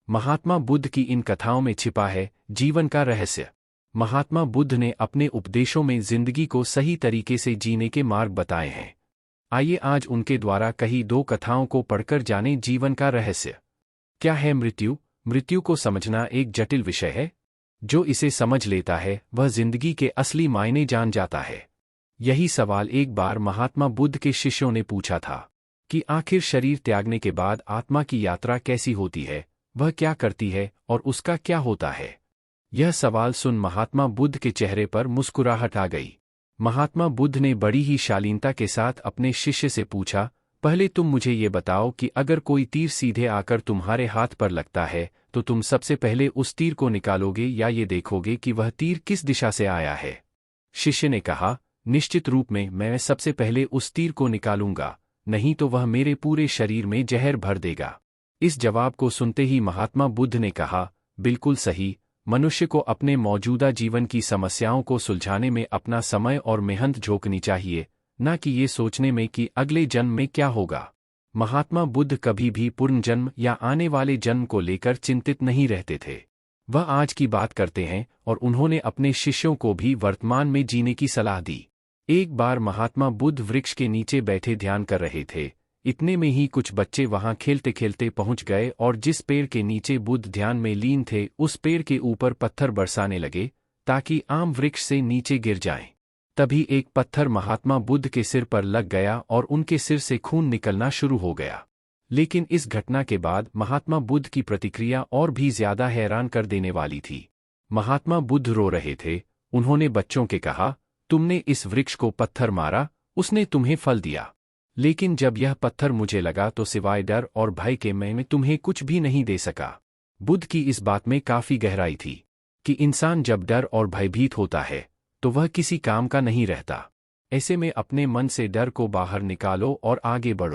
महात्मा बुद्ध की इन कथाओं में छिपा है जीवन का रहस्य। महात्मा बुद्ध ने अपने उपदेशों में जिंदगी को सही तरीके से जीने के मार्ग बताए हैं। आइए आज उनके द्वारा कही 2 कथाओं को पढ़कर जानें जीवन का रहस्य। क्या है मृत्यु? मृत्यु को समझना एक जटिल विषय है। जो इसे समझ लेता है वह जिंदगी के असली मायने जान जाता है। यही सवाल एक बार महात्मा बुद्ध के शिष्यों ने पूछा था कि आखिर शरीर त्यागने के बाद आत्मा की यात्रा कैसी होती है, वह क्या करती है और उसका क्या होता है। यह सवाल सुन महात्मा बुद्ध के चेहरे पर मुस्कुराहट आ गई। महात्मा बुद्ध ने बड़ी ही शालीनता के साथ अपने शिष्य से पूछा, पहले तुम मुझे ये बताओ कि अगर कोई तीर सीधे आकर तुम्हारे हाथ पर लगता है तो तुम सबसे पहले उस तीर को निकालोगे या ये देखोगे कि वह तीर किस दिशा से आया है। शिष्य ने कहा, निश्चित रूप में मैं सबसे पहले उस तीर को निकालूंगा, नहीं तो वह मेरे पूरे शरीर में जहर भर देगा। इस जवाब को सुनते ही महात्मा बुद्ध ने कहा, बिल्कुल सही। मनुष्य को अपने मौजूदा जीवन की समस्याओं को सुलझाने में अपना समय और मेहनत झोंकनी चाहिए, न कि ये सोचने में कि अगले जन्म में क्या होगा। महात्मा बुद्ध कभी भी पुनर्जन्म या आने वाले जन्म को लेकर चिंतित नहीं रहते थे। वह आज की बात करते हैं और उन्होंने अपने शिष्यों को भी वर्तमान में जीने की सलाह दी। एक बार महात्मा बुद्ध वृक्ष के नीचे बैठे ध्यान कर रहे थे। इतने में ही कुछ बच्चे वहां खेलते खेलते पहुंच गए और जिस पेड़ के नीचे बुद्ध ध्यान में लीन थे उस पेड़ के ऊपर पत्थर बरसाने लगे ताकि आम वृक्ष से नीचे गिर जाएं। तभी एक पत्थर महात्मा बुद्ध के सिर पर लग गया और उनके सिर से खून निकलना शुरू हो गया। लेकिन इस घटना के बाद महात्मा बुद्ध की प्रतिक्रिया और भी ज्यादा हैरान कर देने वाली थी। महात्मा बुद्ध रो रहे थे। उन्होंने बच्चों के कहा, तुमने इस वृक्ष को पत्थर मारा, उसने तुम्हें फल दिया, लेकिन जब यह पत्थर मुझे लगा तो सिवाय डर और भय के मैं तुम्हें कुछ भी नहीं दे सका। बुद्ध की इस बात में काफी गहराई थी कि इंसान जब डर और भयभीत होता है तो वह किसी काम का नहीं रहता। ऐसे में अपने मन से डर को बाहर निकालो और आगे बढ़ो।